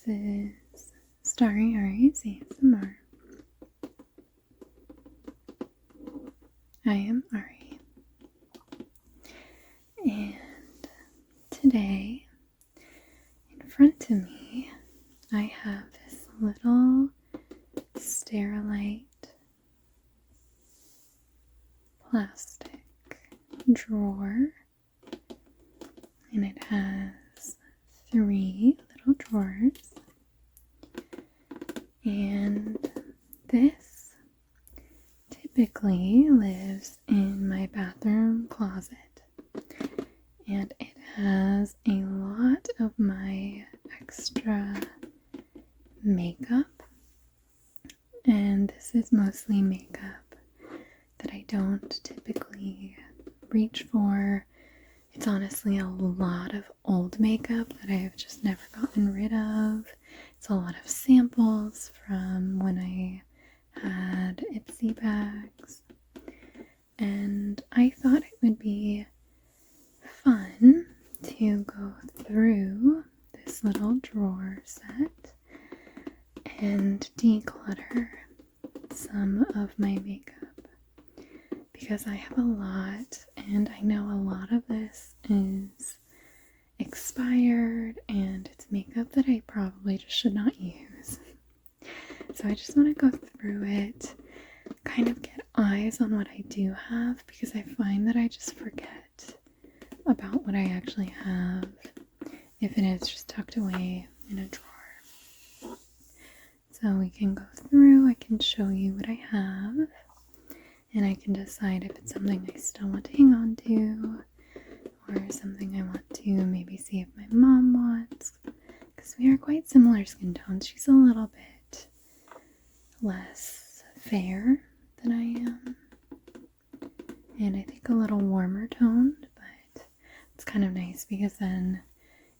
This is Starry Eyes ASMR. I am Ari, and today in front of me I have this little Sterilite plastic drawer, and it has 3 little drawers, and this typically lives in my bathroom closet, and it has a lot of my extra makeup, and this is mostly makeup that I don't typically reach for. It's honestly a lot of old makeup that I have just never gotten rid of. It's a lot of samples from when I had Ipsy bags, and I thought it would be fun to go through this little drawer set and declutter some of my makeup, because I have a lot, and I know a lot of this is expired and it's makeup that I probably just should not use. So I just want to go through it, kind of get eyes on what I do have, because I find that I just forget about what I actually have if it is just tucked away in a drawer. So we can go through, I can show you what I have, and I can decide if it's something I still want to hang on to, or something I want to maybe see if my mom wants, because we are quite similar skin tones. She's a little bit less fair than I am, and I think a little warmer toned, but it's kind of nice because then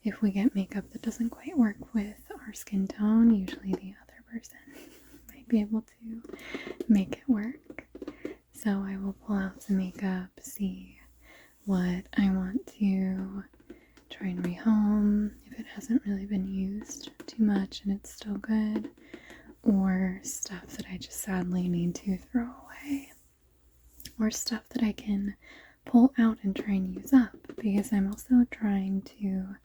if we get makeup that doesn't quite work with our skin tone, usually the other person might be able to make it work. So I will pull out some makeup, see what I want to try and rehome if it hasn't really been used too much and it's still good, or stuff that I just sadly need to throw away, or stuff that I can pull out and try and use up, because I'm also trying to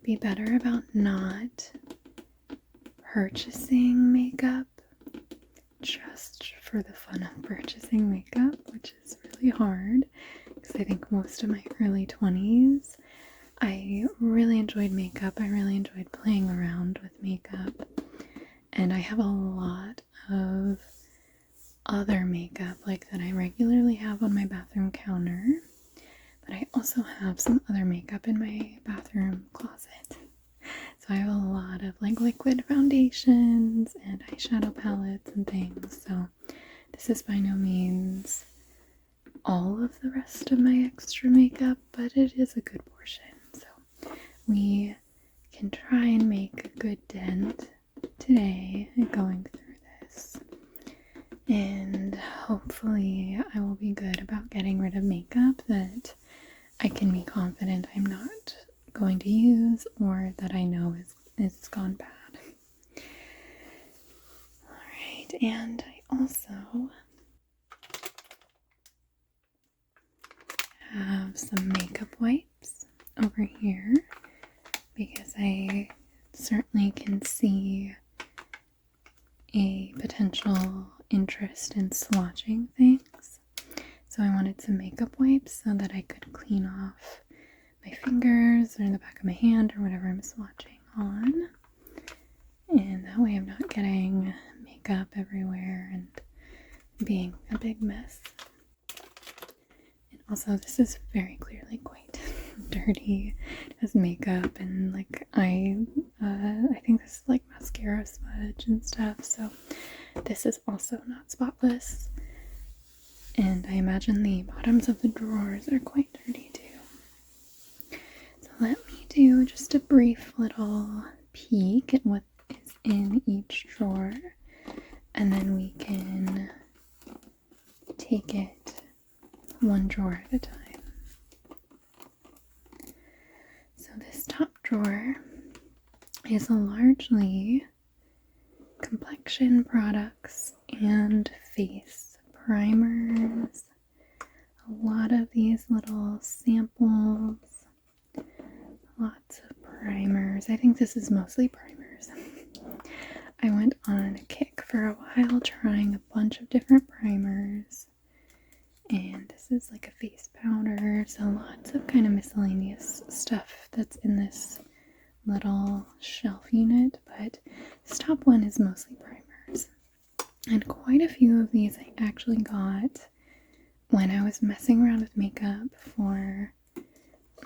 be better about not purchasing makeup just for the fun of purchasing makeup, which is really hard, because I think most of my early 20s I really enjoyed makeup. I really enjoyed playing around with makeup, and I have a lot of other makeup like that I regularly have on my bathroom counter, but I also have some other makeup in my bathroom closet. So I have a lot of like liquid foundations and eyeshadow palettes and things. So this is by no means all of the rest of my extra makeup, but it is a good portion. So we can try and make a good dent today going through this. And hopefully I will be good about getting rid of makeup that I can be confident I'm not going to use, or that I know is gone bad. Alright, and I also have some makeup wipes over here, because I certainly can see a potential interest in swatching things. So I wanted some makeup wipes so that I could clean off my fingers or the back of my hand or whatever I'm swatching on, and that way I'm not getting makeup everywhere and being a big mess. And also, this is very clearly quite dirty. It has makeup and like I think this is like mascara smudge and stuff, so this is also not spotless, and I imagine the bottoms of the drawers are quite dirty too. So let me do just a brief little peek at what is in each drawer, and then we can take it one drawer at a time. So this top drawer is largely complexion products and face primers. A lot of these little samples, lots of primers. I think this is mostly primers. I went on a kick for a while trying a bunch of different primers. And this is like a face powder, so lots of kind of miscellaneous stuff that's in this little shelf unit, but this top one is mostly primers. And quite a few of these I actually got when I was messing around with makeup for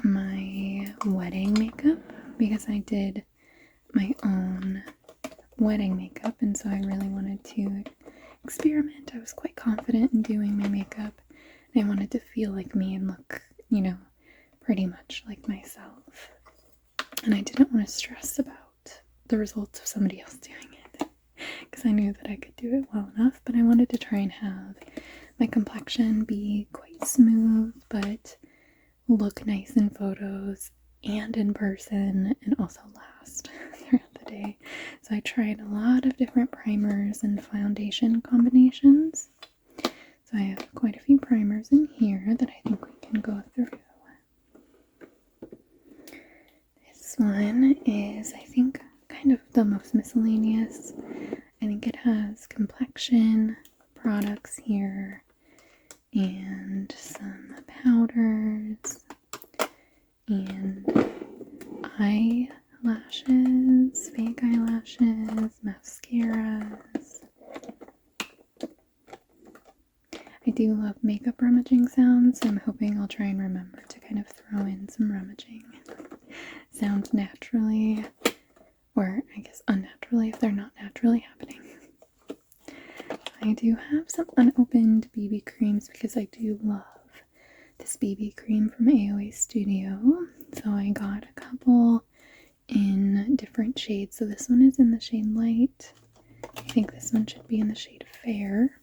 my wedding makeup, because I did my own wedding makeup, and so I really wanted to experiment. I was quite confident in doing my makeup. I wanted to feel like me and look, pretty much like myself. And I didn't want to stress about the results of somebody else doing it, because I knew that I could do it well enough, but I wanted to try and have my complexion be quite smooth, but look nice in photos and in person, and also last throughout the day. So I tried a lot of different primers and foundation combinations. So I have quite a few primers in here that I think we can go through. This one is, I think, kind of the most miscellaneous. I think it has complexion products here and some powders and eyelashes, fake eyelashes, mascaras. I do love makeup rummaging sounds, so I'm hoping I'll try and remember to kind of throw in some rummaging sounds naturally, or I guess unnaturally if they're not naturally happening. I do have some unopened BB creams because I do love this BB cream from AOA Studio. So I got a couple in different shades. So this one is in the shade Light. I think this one should be in the shade Fair.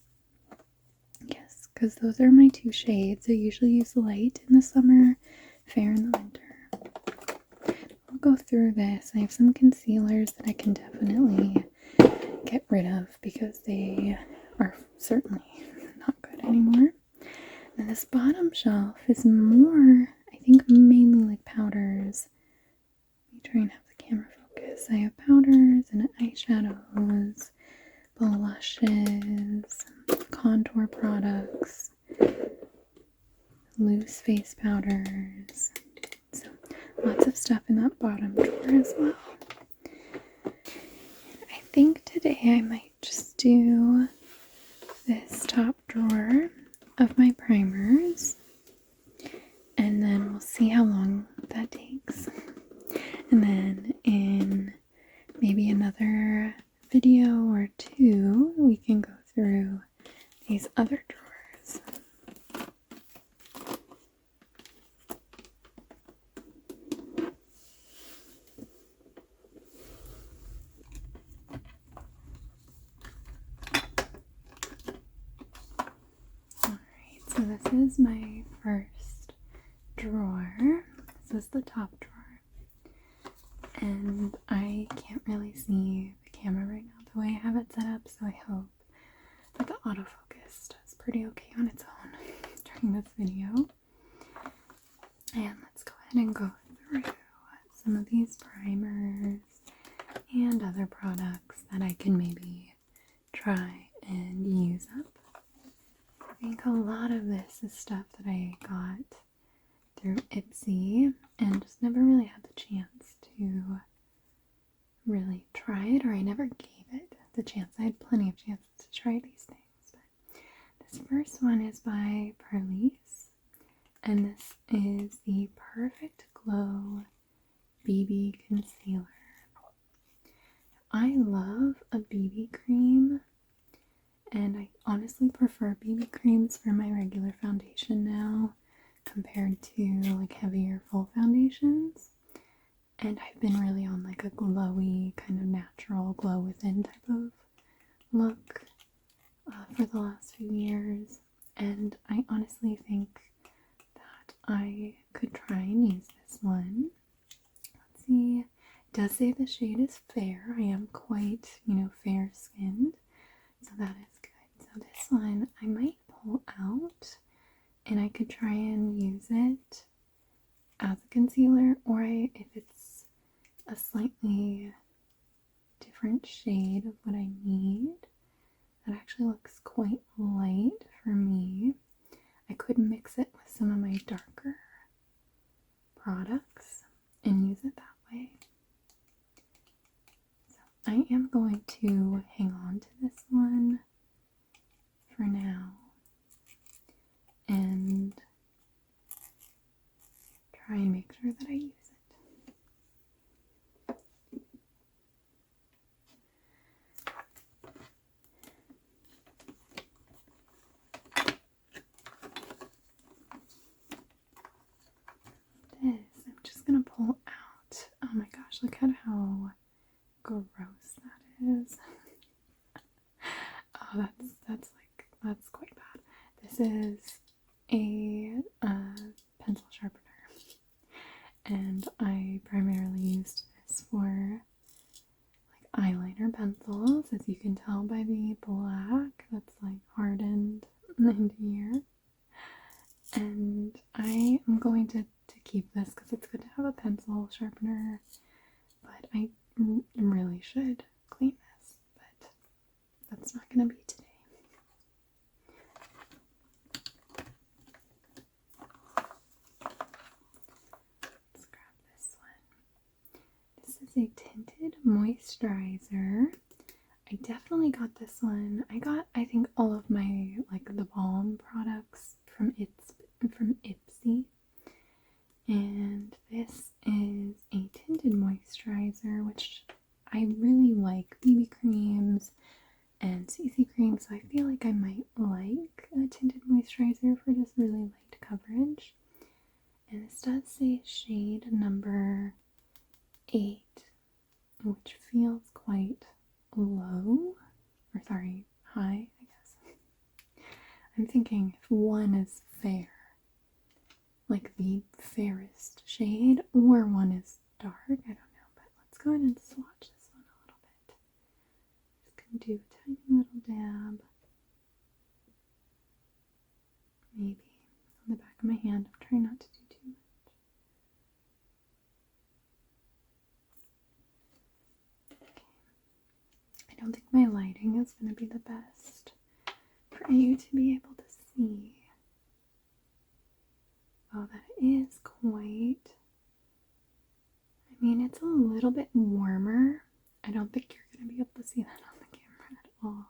Yes, because those are my two shades. I usually use Light in the summer, Fair in the winter. I'll go through this. I have some concealers that I can definitely get rid of because they are certainly not good anymore. Now this bottom shelf is more, I think, mainly like powders. Let me try and have the camera focus. I have powders and eyeshadows, blushes, contour products, loose face powders. So lots of stuff in that bottom drawer as well. I think today I might just do this top drawer of my primers, and then we'll see how long that takes. And then in maybe another video or two, we can go through these other drawers. So this is my first drawer. This is the top drawer. And I can't really see the camera right now the way I have it set up, so I hope that the autofocus does pretty okay on its own during this video. And let's go ahead and go through some of these primers and other products that I can maybe try and use up. I think a lot of this is stuff that I got through Ipsy and just never really had the chance to really try it, or I never gave it the chance. I had plenty of chances to try these things. But this first one is by Perlice, and this is the Perfect Glow BB Concealer. I love a BB cream, and I honestly prefer BB creams for my regular foundation now compared to like heavier full foundations. And I've been really on like a glowy, kind of natural glow within type of look for the last few years. And I honestly think that I could try and use this one. Let's see. I does say the shade is fair. I am quite, fair skinned, so that is good. So this one I might pull out and I could try and use it as a concealer, or if it's a slightly different shade of what I need, that actually looks quite light for me. I could mix it with some of my darker products and use it that way. So I am going to hang on to this one for now and try and make sure that I use it. This, I'm just gonna pull out. Oh my gosh, look at how gross that is. Oh, that's quite bad. This is a pencil sharpener, and I primarily used this for like eyeliner pencils, as you can tell by the black that's like hardened into here. And I am going to keep this because it's good to have a pencil sharpener, but I really should clean this, but that's not going to be today. Let's grab this one. This is a tinted moisturizer. I definitely got this one. I think all of my the balm products from Ipsy. And this is a tinted moisturizer, which I really like BB creams and CC cream, so I feel like I might like a tinted moisturizer for just really light coverage. And this does say shade number 8, which feels quite low, or sorry, high, I guess. I'm thinking if 1 is fair, like the fairest shade, or 1 is dark, I don't know, but let's go ahead and swatch this one a little bit. Just gonna do a tiny little dab, maybe on the back of my hand. I'm trying not to do too much. Okay. I don't think my lighting is going to be the best for you to be able to see. Oh, that is quite, I mean, it's a little bit warmer. I don't think you're going to be able to see that on the camera at all.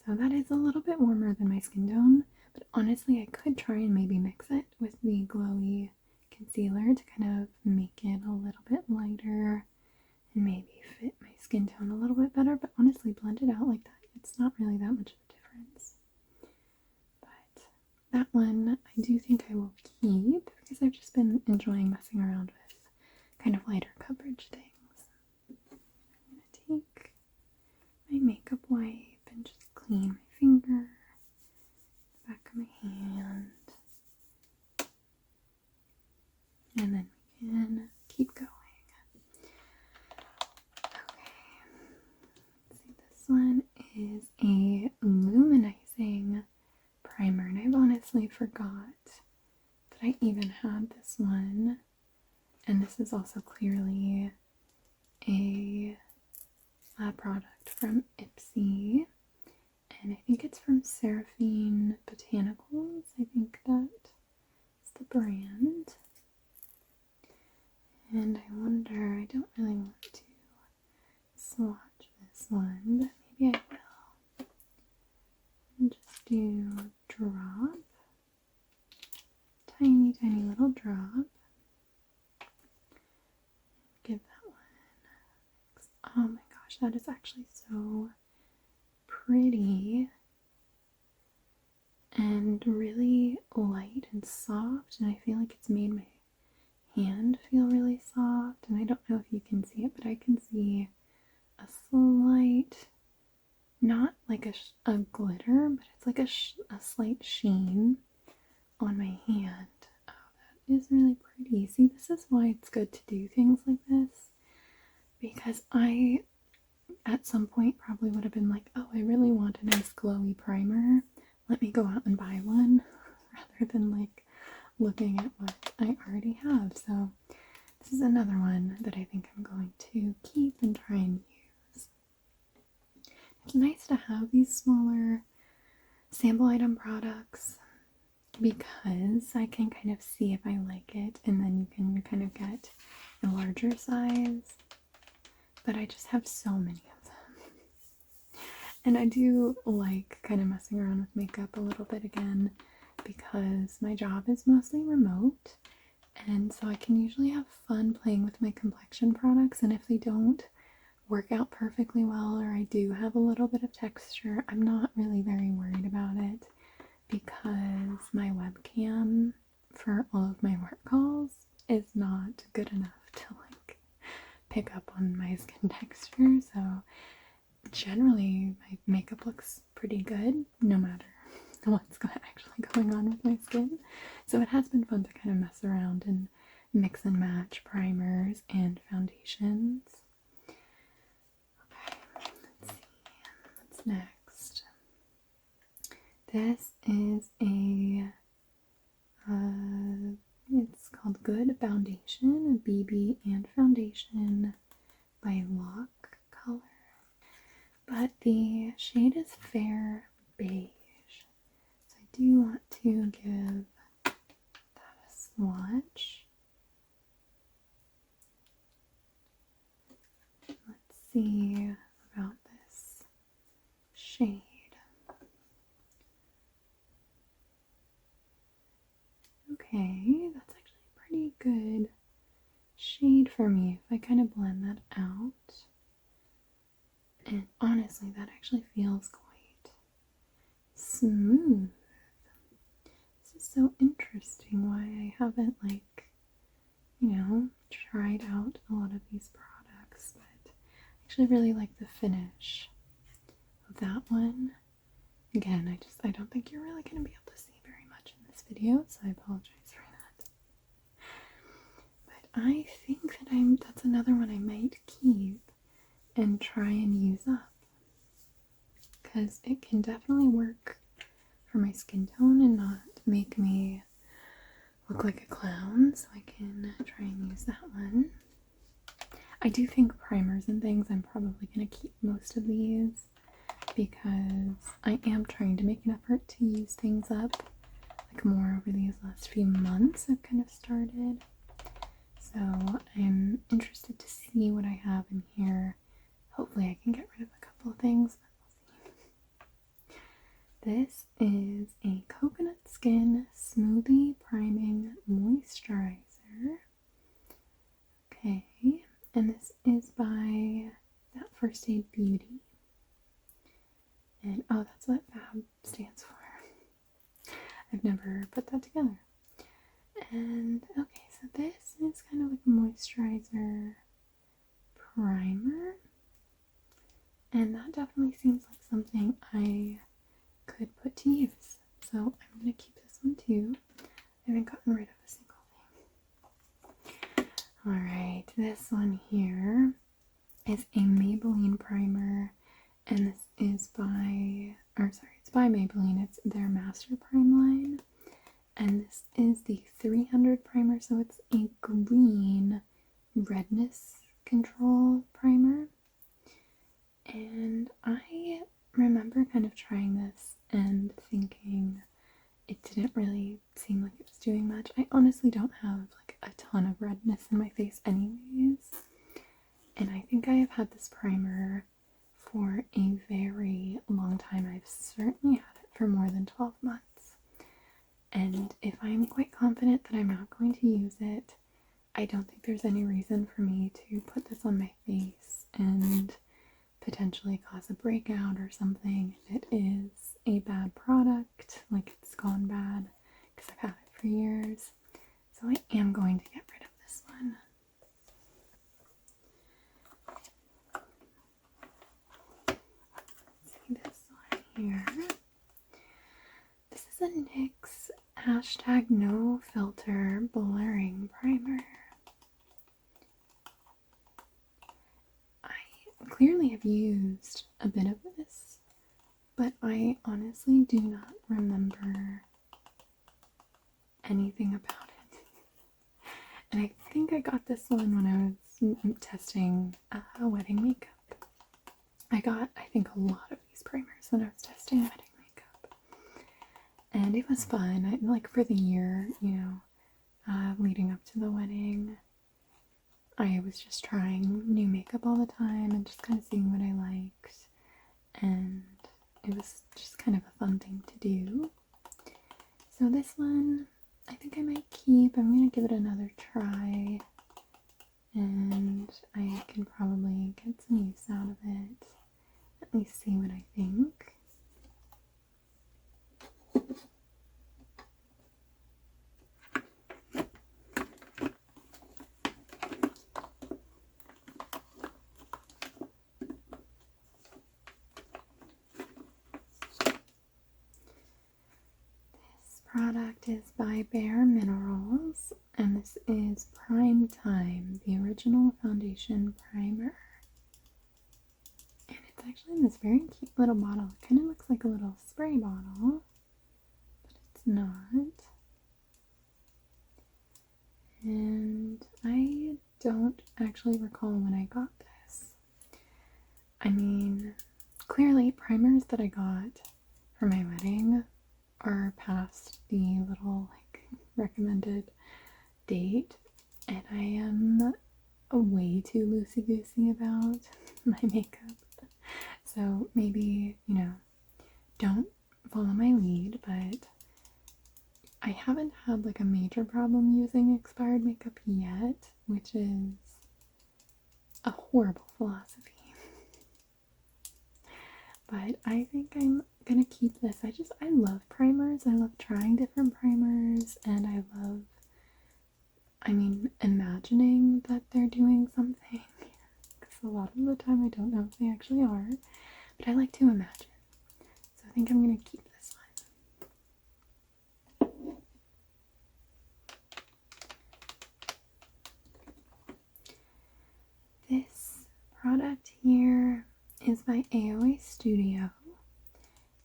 So that is a little bit warmer than my skin tone, but honestly, I could try and maybe mix it with the glowy concealer to kind of make it a little bit lighter and maybe fit my skin tone a little bit better, but honestly, blend it out like that. It's not really that much of a difference. But that one I do think I will keep because I've just been enjoying messing around with kind of lighter coverage things. I'm going to take my makeup wipe and just clean my finger, the back of my hand, and then we can keep going. This one is a luminizing primer, and I've honestly forgot that I even had this one. And this is also clearly a product from Ipsy, and I think it's from Seraphine Botanicals. I think that's the brand. And I wonder, I don't really want to swatch this one, but maybe I will. And just do a drop, tiny little drop. Give that one. Oh my gosh, that is actually so pretty and really light and soft, and I feel like it's made my hand feel really soft. And I don't know if you can see it, but I can see a slight, not like a glitter, but it's like a slight sheen on my hand. Oh, that is really pretty. See, this is why it's good to do things like this because I, at some point, probably would have been like, oh, I really want a nice glowy primer. Let me go out and buy one, rather than like looking at what I already have. So this is another one that I think I'm going to keep and try and use. It's nice to have these smaller sample item products because I can kind of see if I like it, and then you can kind of get a larger size. But I just have so many of them. And I do like kind of messing around with makeup a little bit again because my job is mostly remote, and so I can usually have fun playing with my complexion products, and if they don't work out perfectly well or I do have a little bit of texture, I'm not really very worried about it because my webcam for all of my work calls is not good enough to like pick up on my skin texture. So generally my makeup looks pretty good no matter what's actually going on with my skin. So it has been fun to kind of mess around and mix and match primers and foundations. Okay, let's see. What's next? This is it's called Good Foundation, a BB and foundation by Lock Color. But the shade is Fair Beige. So I do want to give that a swatch. Let's see about this shade. Okay, that's actually a pretty good shade for me if I kind of blend that out. And honestly, that actually feels quite smooth. This is so interesting why I haven't, like, tried out a lot of these products, but I actually really like the finish of that one. Again, I don't think you're really going to be able to see very much in this video, so I apologize for that. But I think that that's another one I might keep and try and use up, because it can definitely work for my skin tone and not make me look like a clown, so I can try and use that one. I do think primers and things, I'm probably going to keep most of these because I am trying to make an effort to use things up like more over these last few months. I've kind of started, so I'm interested to see what I have in here. Hopefully I can get rid of a couple of things, but we'll see. This is a Coconut Skin Smoothie Priming Moisturizer. Okay, and this is by That First Aid Beauty. And oh, that's what FAB stands for. I've never put that together. And okay, so this is kind of like a moisturizer primer. And that definitely seems like something I could put to use. So I'm going to keep this one too. I haven't gotten rid of a single thing. Alright, this one here is a Maybelline primer. And this is it's by Maybelline. It's their Master Prime line. And this is the 300 primer. So it's a green redness control primer. And I remember kind of trying this and thinking it didn't really seem like it was doing much. I honestly don't have like a ton of redness in my face anyways. And I think I have had this primer for a very long time. I've certainly had it for more than 12 months. And if I'm quite confident that I'm not going to use it, I don't think there's any reason for me to put this on my face and potentially cause a breakout or something if it is a bad product, like it's gone bad, because I've had it for years. So I am going to get rid of this one. Let's see this one here. This is a NYX hashtag no filter blurring primer. clearly have used a bit of this, but I honestly do not remember anything about it. And I think I got this one when I was testing wedding makeup. I got, I think, a lot of these primers when I was testing wedding makeup. And it was fun. Like for the year, leading up to the wedding, I was just trying new makeup all the time and just kind of seeing what I liked. And it was just kind of a fun thing to do. So this one, I think I might keep. I'm going to give it another try. And I can probably get some use out of it. At least see what I think. This product is by Bare Minerals, and this is Prime Time, the original foundation primer. And it's actually in this very cute little bottle. It kind of looks like a little spray bottle, but it's not. And I don't actually recall when I got this. I mean, clearly primers that I got for my wedding are past the little recommended date, and I am way too loosey-goosey about my makeup. So maybe, don't follow my lead, but I haven't had a major problem using expired makeup yet, which is a horrible philosophy. But I think I'm gonna keep this. I love primers. I love trying different primers, and I love, imagining that they're doing something. Because a lot of the time I don't know if they actually are, but I like to imagine. So I think I'm gonna keep this one. This product here is by AOA Studio,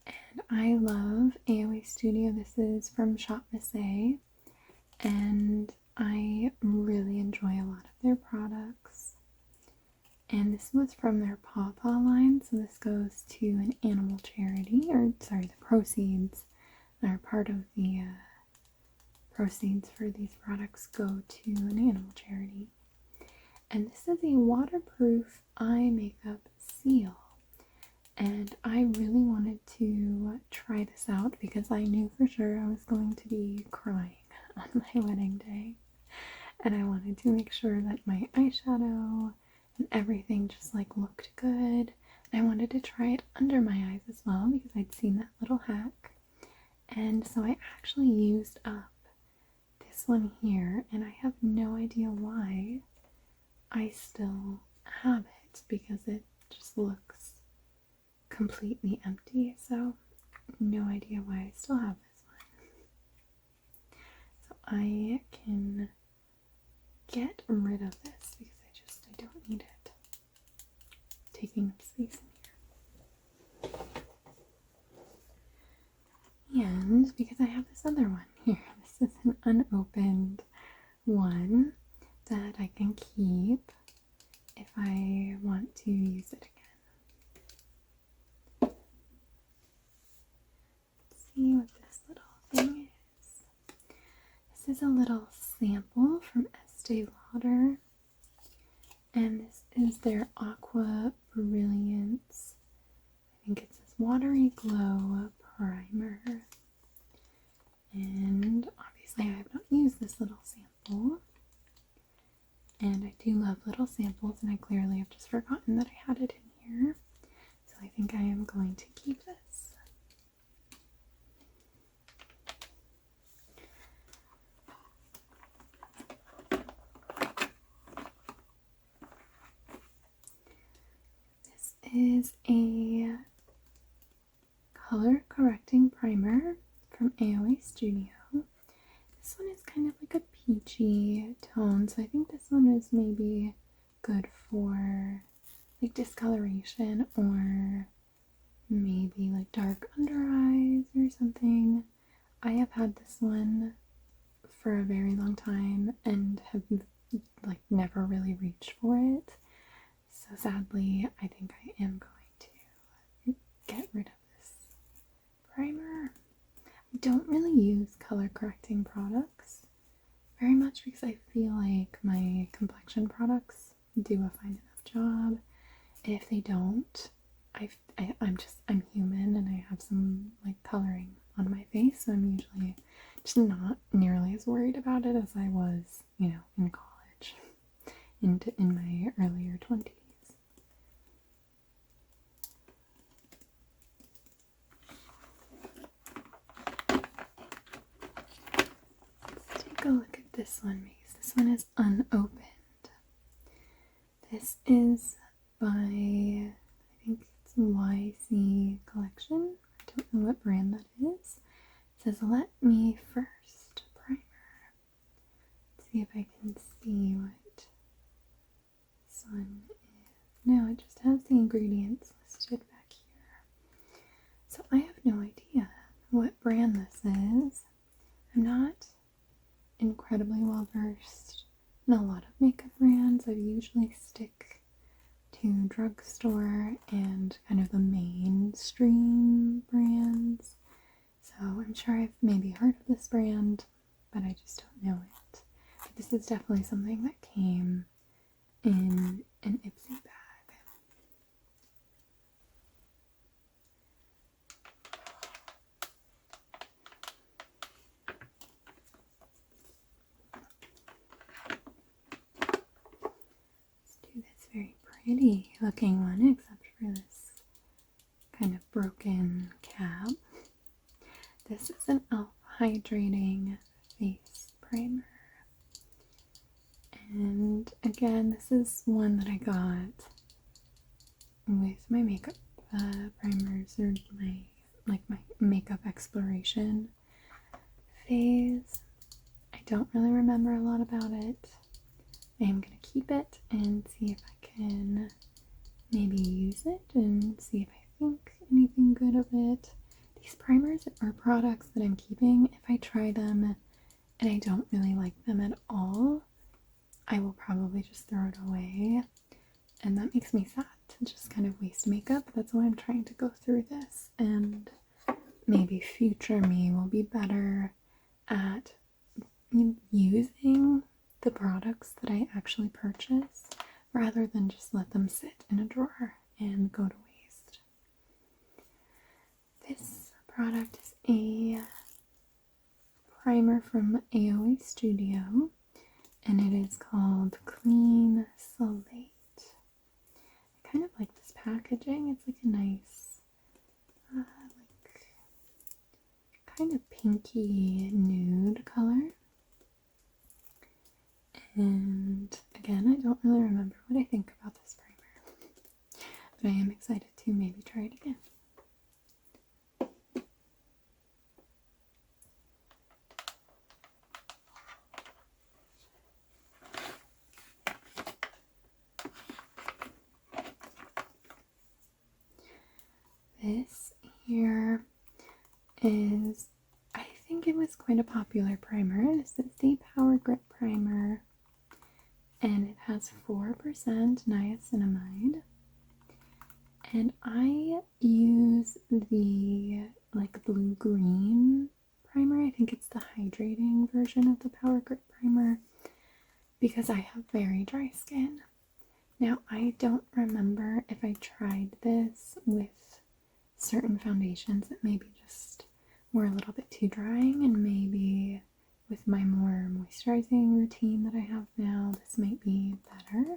and I love AOA Studio. This is from Shop Miss A, and I really enjoy a lot of their products. And this was from their Paw Paw line, so this goes to an animal charity, the proceeds are part of the proceeds for these products go to an animal charity. And this is a waterproof eye makeup seal. And I really wanted to try this out because I knew for sure I was going to be crying on my wedding day. And I wanted to make sure that my eyeshadow and everything just looked good. And I wanted to try it under my eyes as well because I'd seen that little hack. And so I actually used up this one here, and I have no idea why I still have it because it just looks completely empty. So no idea why I still have this one. So I can get rid of this because I don't need it taking up space in here. And because I have this other one here, this is an unopened one that I can keep if I want to use it again. Let's see what this little thing is. This is a little sample from Estee Lauder, and this is their Aqua Brilliance. I think it says Watery Glow Primer. And obviously I have not used this little sample. And I do love little samples, and I clearly have just forgotten that I had it in here. So I think I am going to keep this. This is a color correcting primer from AOA Studio. This one is kind of like a peachy tone, so I think this one is maybe good for like discoloration or maybe like dark under eyes or something. I have had this one for a very long time and have like never really reached for it. So sadly, I think I am going to get rid of this primer. I don't really use color correcting products very much because I feel like my complexion products do a fine enough job. And if they don't, I'm human and I have some like coloring on my face, so I'm usually just not nearly as worried about it as I was, you know, in college, in my earlier 20s. Let's take a look at this one because this one is unopened. This is by, I think it's YC Collection. I don't know what brand that is. It says Let Me First primer. Let's see if I can see what this one is. No, it just has the ingredients listed back here. So I have no idea what brand this is. I'm not incredibly well versed in a lot of makeup brands. I usually stick to drugstore and kind of the mainstream brands. So I'm sure I've maybe heard of this brand, but I just don't know it. But this is definitely something that came in an Ipsy bag. Let's do this very pretty looking one, except for this kind of broken cap. This is an e.l.f. Hydrating Face Primer. And again, this is one that I got with my makeup primers or my makeup exploration phase. I don't really remember a lot about it. I am going to keep it and see if I can maybe use it and see if I think anything good of it. These primers are products that I'm keeping. If I try them and I don't really like them at all, I will probably just throw it away. And that makes me sad to just kind of waste makeup. That's why I'm trying to go through this. And maybe future me will be better at using the products that I actually purchase rather than just let them sit in a drawer and go to waste. This product is a primer from AOA Studio, and it is called Clean Slate. I kind of like this packaging. It's like a nice, like kind of pinky nude color. And again, I don't really remember what I think about this primer, but I am excited to maybe try it again. This here is, I think it was quite a popular primer. This is the Power Grip Primer, and it has 4% niacinamide. And I use the like blue-green primer. I think it's the hydrating version of the Power Grip Primer because I have very dry skin. Now, I don't remember if I tried this with certain foundations that maybe just were a little bit too drying, and maybe with my more moisturizing routine that I have now, this might be better.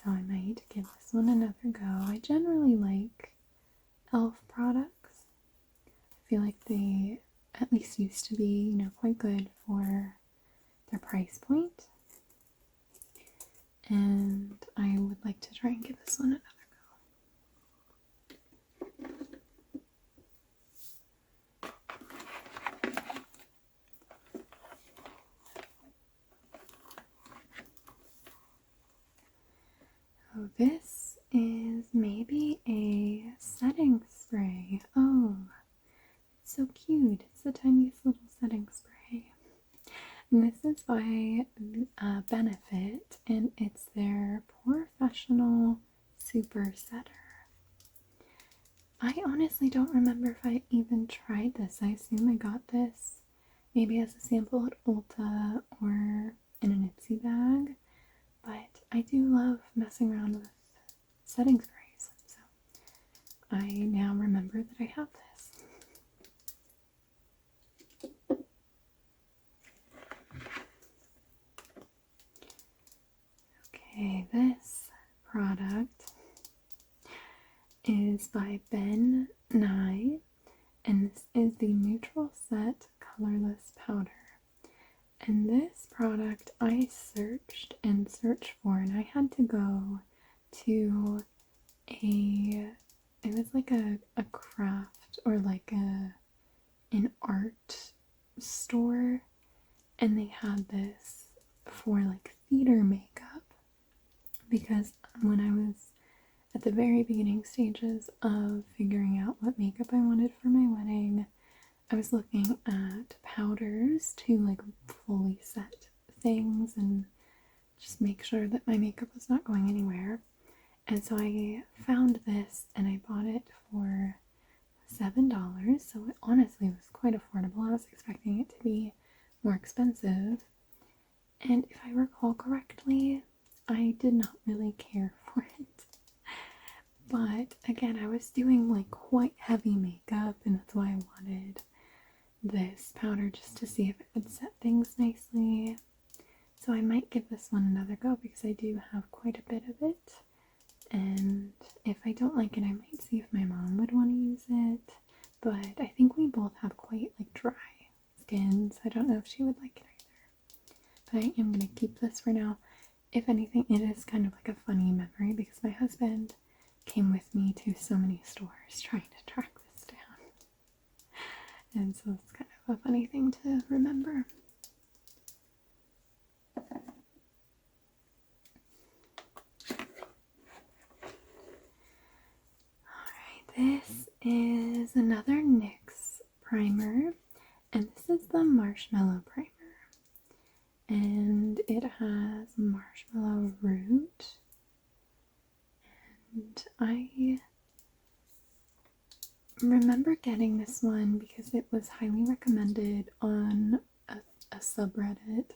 So I might give this one another go. I generally like e.l.f. products. I feel like they at least used to be, you know, quite good for their price point. And I would like to try and give this one another go. So this is maybe a setting spray. Oh, it's so cute. It's the tiniest little setting spray. And this is by Benefit, and it's their Professional Super Setter. I honestly don't remember if I even tried this. I assume I got this maybe as a sample at Ulta or in an Ipsy bag, but I do love messing around with setting sprays, so I now remember that I have this. Okay, this product is by Ben Nye, and this is the Neutral Set Colorless Powder. And this product I searched and searched for, and I had to go to it was like a craft or like an art store, and they had this for like theater makeup, because when I was at the very beginning stages of figuring out what makeup I wanted for my wedding, I was looking at powders to like fully set things and just make sure that my makeup was not going anywhere. And so I found this and I bought it for $7, so it honestly was quite affordable. I was expecting it to be more expensive. And if I recall correctly, I did not really care for it. But again, I was doing like quite heavy makeup, and that's why I wanted this powder, just to see if it would set things nicely. So I might give this one another go because I do have quite a bit of it. And if I don't like it, I might see if my mom would want to use it. But I think we both have quite like dry skin, so I don't know if she would like it either. But I am going to keep this for now. If anything, it is kind of like a funny memory because my husband came with me to so many stores trying to track this down. And so it's kind of a funny thing to remember. Alright, this is another NYX primer, and this is the Marshmallow Primer. And it has marshmallow root. And I remember getting this one because it was highly recommended on a subreddit,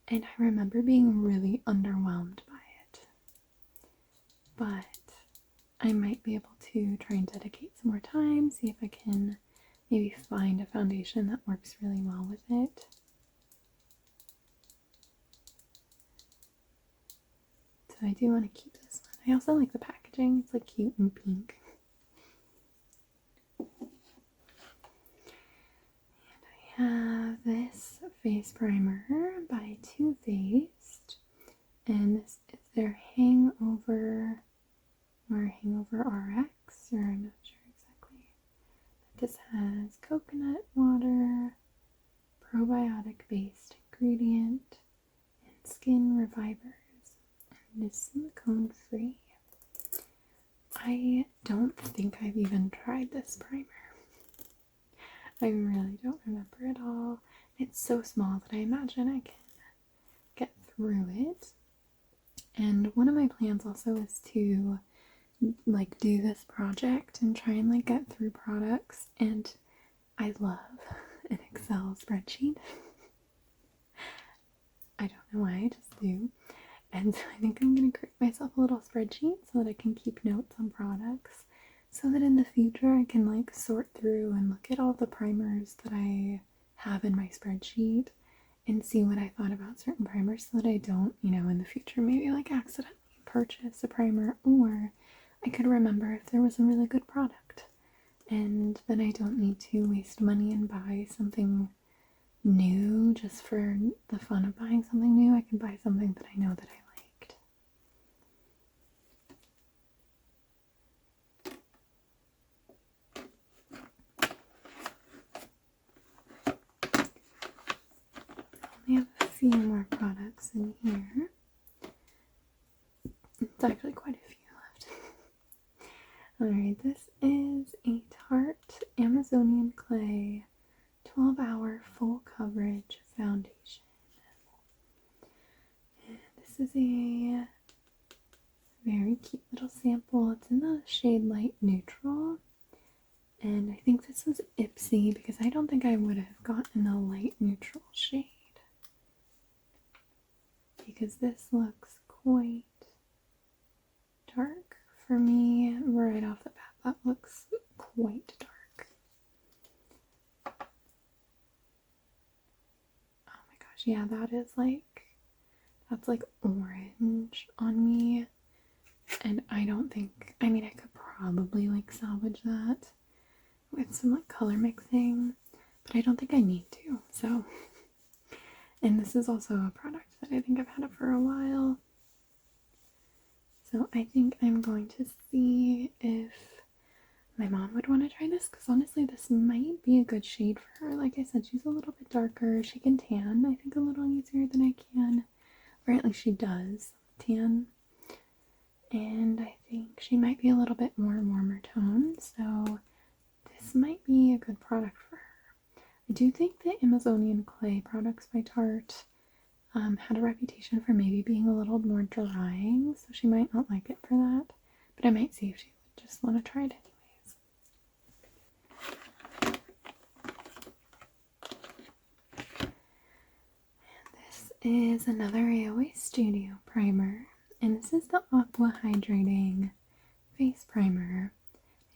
and I remember being really underwhelmed by it. But I might be able to try and dedicate some more time, see if I can maybe find a foundation that works really well with it. So I do want to keep this one. I also like the packaging. It's like cute and pink. And I have this face primer by Too Faced. And this is their Hangover RX, or I'm not sure exactly. But this has coconut water, probiotic based ingredient, and skin revivers. And is silicone free. I don't think I've even tried this primer. I really don't remember it all. It's so small that I imagine I can get through it. And one of my plans also is to like do this project and try and like get through products, and I love an Excel spreadsheet. I don't know why, I just do. And so I think I'm going to create myself a little spreadsheet so that I can keep notes on products, so that in the future I can like sort through and look at all the primers that I have in my spreadsheet and see what I thought about certain primers, so that I don't, in the future maybe like accidentally purchase a primer, or I could remember if there was a really good product, and then I don't need to waste money and buy something new just for the fun of buying something new. I can buy something that I know that I liked. I only have a few more products in here. It's actually quite a few left. Alright, this is a Tarte Amazonian Clay 12-hour full coverage foundation. And this is a very cute little sample. It's in the shade Light Neutral. And I think this was Ipsy because I don't think I would have gotten the light neutral shade. Because this looks quite dark for me right off the bat. That looks quite dark. Oh my gosh, yeah, that's like orange on me. And I don't think, I mean, I could probably like salvage that with some like color mixing, but I don't think I need to, so. And this is also a product that I think I've had it for a while. So I think I'm going to see if my mom would want to try this, because honestly this might be a good shade for her. Like I said, she's a little bit darker. She can tan, I think, a little easier than I can, or at least she does tan. And I think she might be a little bit more warmer tone, so this might be a good product for her. I do think the Amazonian Clay products by Tarte had a reputation for maybe being a little more drying, so she might not like it for that, but I might see if she would just want to try it anyways. And this is another AOA Studio primer, and this is the Aqua Hydrating Face Primer.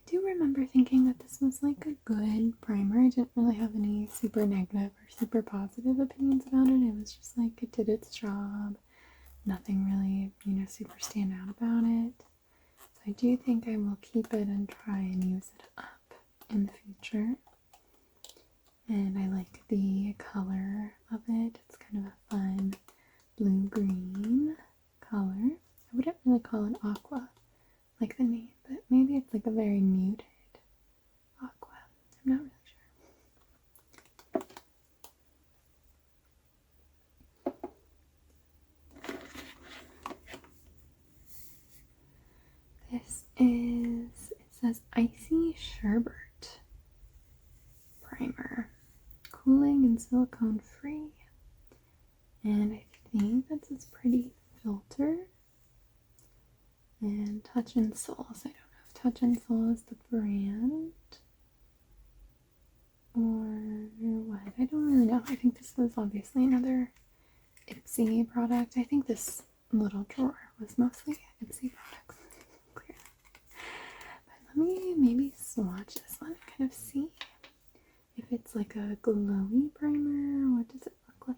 I do remember thinking that this was like a good primer. I didn't really have any super negative or super positive opinions about it. It was just like it did its job. Nothing really, super stand out about it. So I do think I will keep it and try and use it up in the future. And I like the color of it. It's kind of a fun blue-green color. I wouldn't really call it aqua like the name, but maybe it's like a very muted aqua. I'm not really sure. This is, it says Icy Sherbet Primer. Cooling and silicone free. And I think that's this pretty filter. And Touch and Soul. So I don't know if Touch and Soul is the brand or what. I don't really know. I think this was obviously another Ipsy product. I think this little drawer was mostly Ipsy products. Clearly. But let me maybe swatch this one and kind of see if it's like a glowy primer. What does it look like?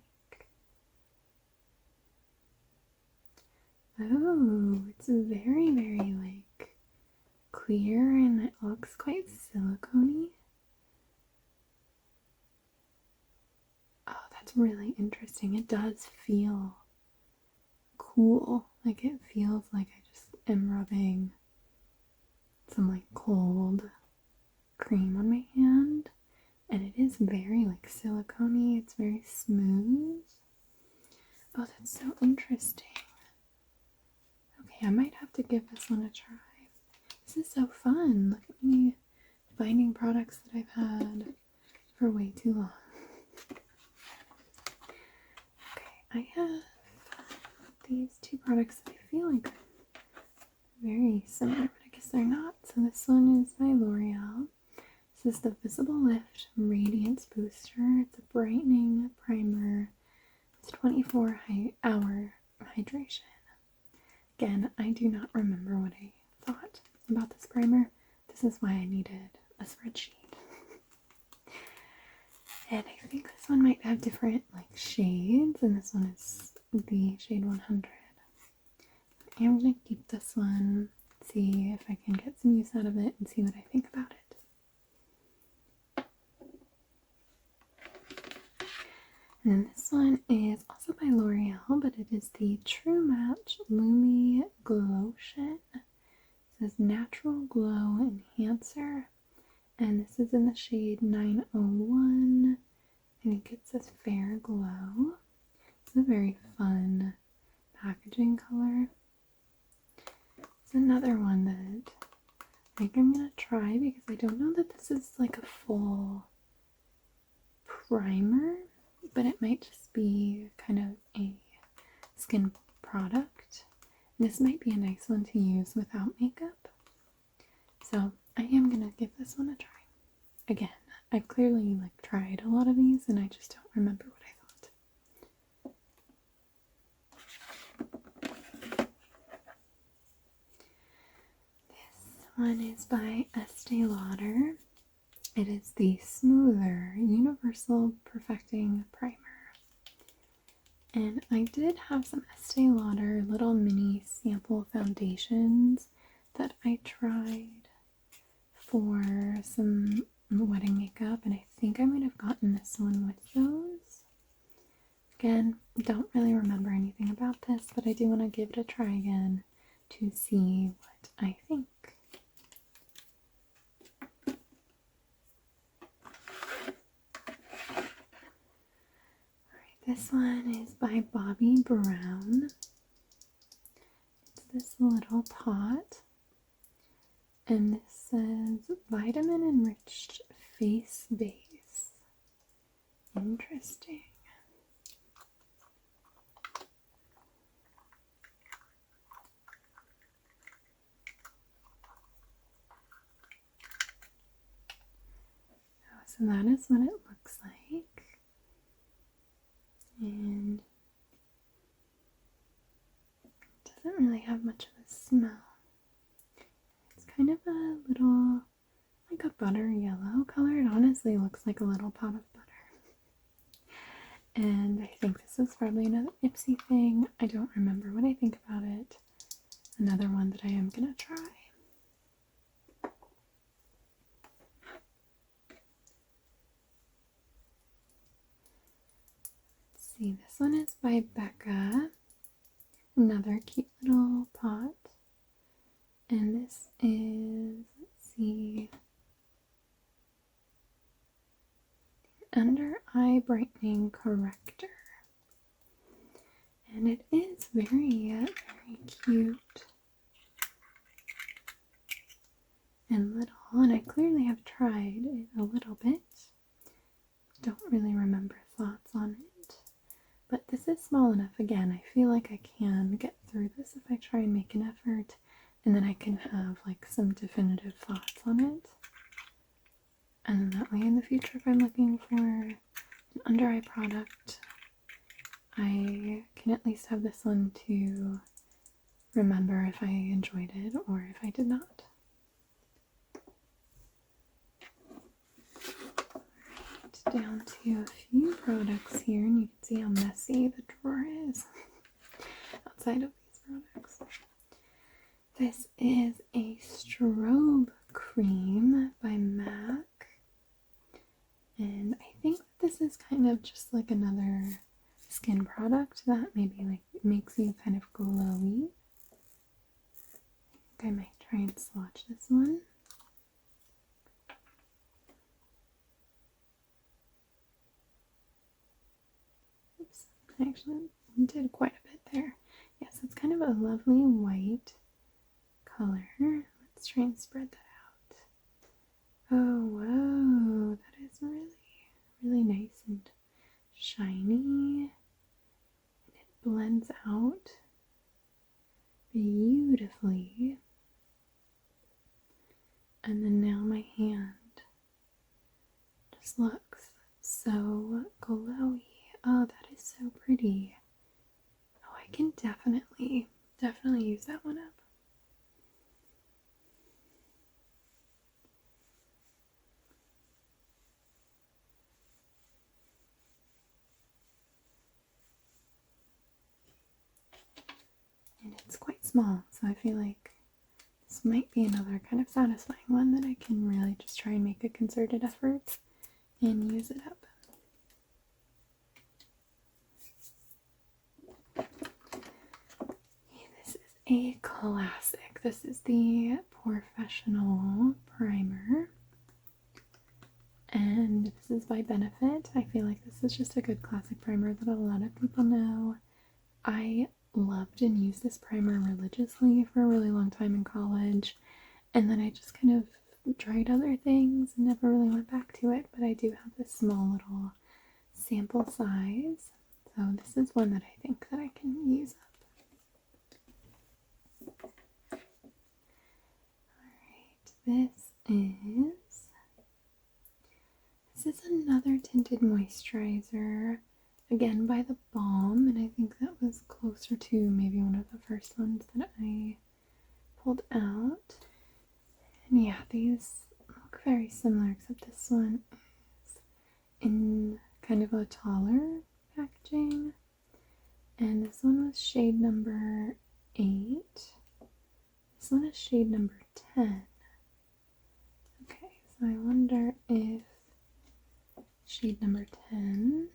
Oh, it's very, very like clear, and it looks quite silicone-y. Oh, that's really interesting. It does feel cool. Like it feels like I just am rubbing some like cold cream on my hand. And it is very like silicone-y. It's very smooth. Oh, that's so interesting. Okay, I might have to give this one a try. This is so fun. Look at me finding products that I've had for way too long. Okay, I have these two products that I feel like are very similar, but I guess they're not. So this one is by L'Oreal. This is the Visible Lift Radiance Booster. It's a brightening primer. It's 24-hour hydration. Again, I do not remember what I thought about this primer. This is why I needed a spreadsheet. And I think this one might have different like shades, and this one is the shade 100. I'm going to keep this one, see if I can get some use out of it, and see what I think about it. And then this one is also by L'Oreal, but it is the True Match Lumi Glotion. It says Natural Glow Enhancer, and this is in the shade 901. I think it says Fair Glow. It's a very fun packaging color. It's another one that think I'm gonna try, because I don't know that this is like a full primer, but it might just be kind of a skin product. This might be a nice one to use without makeup. So I am gonna give this one a try. Again, I've clearly like tried a lot of these and I just don't remember what I thought. This one is by Estee Lauder. It is the Smoother Universal Perfecting Primer. And I did have some Estee Lauder little mini sample foundations that I tried for some wedding makeup, and I think I might have gotten this one with those. Again, don't really remember anything about this, but I do want to give it a try again to see what I think. This one is by Bobbi Brown. It's this little pot, and this says vitamin enriched face base. Interesting. So that is what it looks like. And it doesn't really have much of a smell. It's kind of a little, like a butter yellow color. It honestly looks like a little pot of butter. And I think this is probably another Ipsy thing. I don't remember what I think about it. Another one that I am gonna try. See, this one is by Becca. Another cute little pot. And this is, let's see, the Under Eye Brightening Corrector. And it is very cute and little. And I clearly have tried it a little bit. Don't really remember thoughts on it. But this is small enough. Again, I feel like I can get through this if I try and make an effort, and then I can have like some definitive thoughts on it. And then that way in the future, if I'm looking for an under eye product, I can at least have this one to remember if I enjoyed it or if I did not. Down to a few products here, and you can see how messy the drawer is outside of these products. This is a strobe cream by MAC, and I think this is kind of just like another skin product that maybe like makes you kind of glowy. I think I might try and swatch this one. I actually did quite a bit there. Yes, it's kind of a lovely white color. Let's try and spread that out. Oh, whoa, that is really nice and shiny. And it blends out beautifully. And then now my hand just looks so glowy. Oh, that is so pretty. Oh, I can definitely use that one up. And it's quite small, so I feel like this might be another kind of satisfying one that I can really just try and make a concerted effort and use it up. A classic. This is the Professional Primer, and this is by Benefit. I feel like this is just a good classic primer that a lot of people know. I loved and used this primer religiously for a really long time in college, And then I just kind of tried other things and never really went back to it, but I do have this small little sample size. So this is one that I think that I can use up. Alright, this is another tinted moisturizer, again by the Balm, and I think that was closer to maybe one of the first ones that I pulled out. And yeah, these look very similar, except this one is in kind of a taller packaging, and this one was shade number 8. This one is shade number 10. Okay, so I wonder if shade number 10.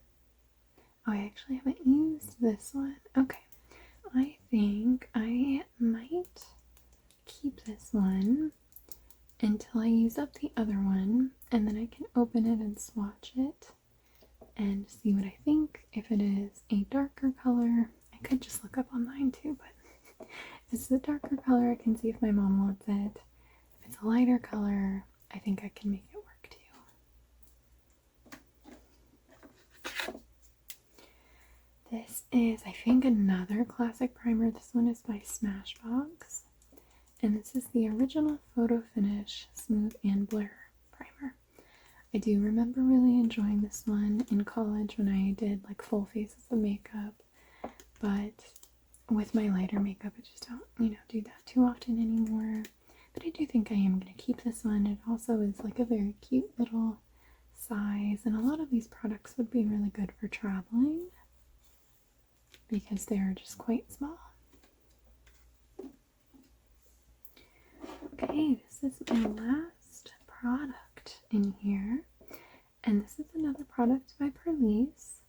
Oh, I actually haven't used this one. Okay, I think I might keep this one until I use up the other one, and then I can open it and swatch it and see what I think. If it is a darker color, I could just look up online too, but if it's a darker color, I can see if my mom wants it. If it's a lighter color, I think I can make it work too. This is, I think, another classic primer. This one is by Smashbox, and this is the original Photo Finish Smooth and Blur primer. I do remember really enjoying this one in college when I did like full faces of makeup, but with my lighter makeup I just don't, do that too often anymore. But I do think I am going to keep this one. It also is like a very cute little size, and a lot of these products would be really good for traveling because they're just quite small. Okay, this is my last product in here, and this is another product by Perlice,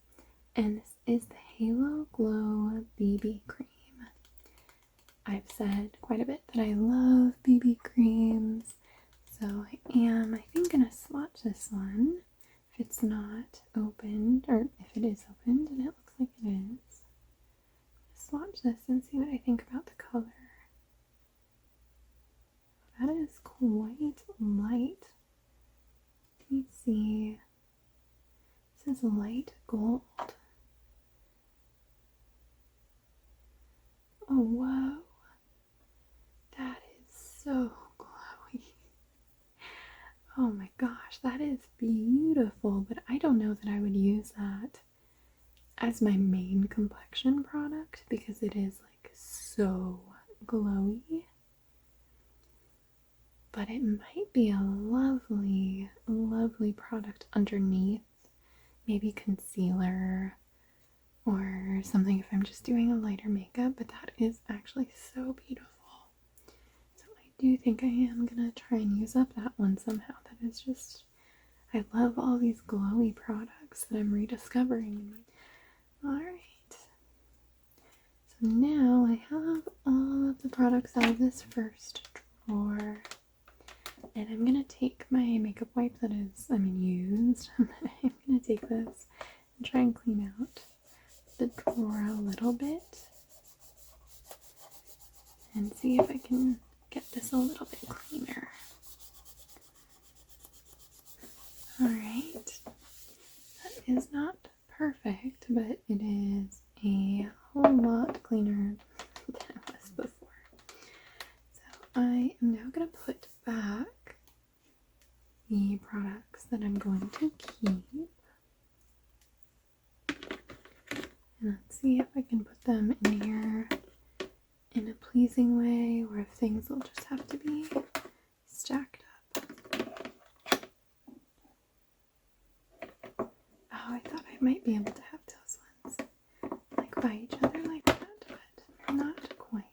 and this is the Halo Glow BB Cream. I've said quite a bit that I love BB creams, so I think gonna swatch this one if it's not opened, or if it is opened, and it looks like it is. Swatch this and see what I think about the color. That is quite light. Let me see. This is light gold. Oh, whoa. That is so glowy. Oh my gosh, that is beautiful, but I don't know that I would use that as my main complexion product because it is like so glowy. But it might be a lovely, lovely product underneath, maybe concealer or something if I'm just doing a lighter makeup, but that is actually so beautiful. So I do think I am gonna try and use up that one somehow. That is just, I love all these glowy products that I'm rediscovering. Alright, so now I have all of the products out of this first drawer. And I'm gonna take my makeup wipe that is, used. I'm gonna take this and try and clean out the drawer a little bit and see if I can get this a little bit cleaner. Alright, that is not perfect, but it is a whole lot cleaner than it was before. So I am now gonna put back the products that I'm going to keep. And let's see if I can put them in here in a pleasing way, or if things will just have to be stacked up. Oh, I thought I might be able to have those ones like by each other like that, but not quite.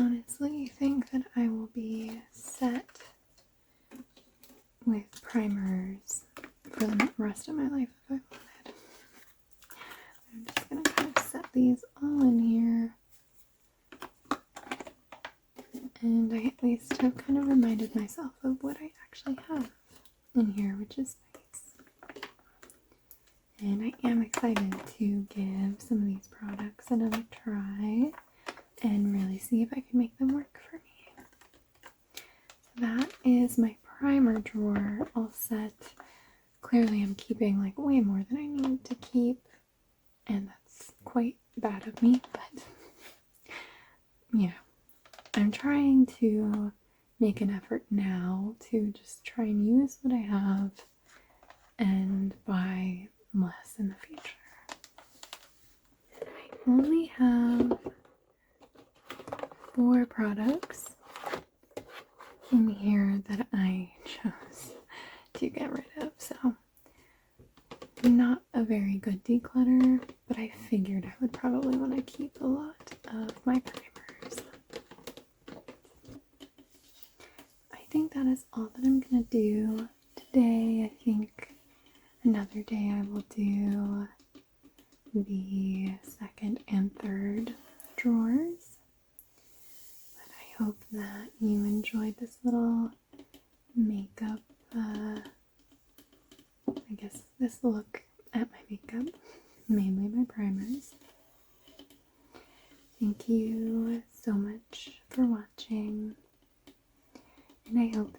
honestly think that I will be set with primers for the rest of my life if I wanted. I'm just gonna kind of set these all in here. And I at least have kind of reminded myself of what I actually have in here, which is nice. And I am excited to give some of these products another try and really see if I can make them work for me. So that is my primer drawer all set. Clearly I'm keeping like way more than I need to keep, and that's quite bad of me, but you know, I'm trying to make an effort now to just try and use what I have and buy less in the future. I only have 4 products in here that I chose to get rid of, so not a very good declutter, but I figured I would probably want to keep a lot of my primers. I think that is all that I'm gonna do today. I think another day I will do the second and third drawers. But I hope that you enjoyed this little makeup, I guess this look at my makeup, mainly my primers. Thank you so much for watching, and I hope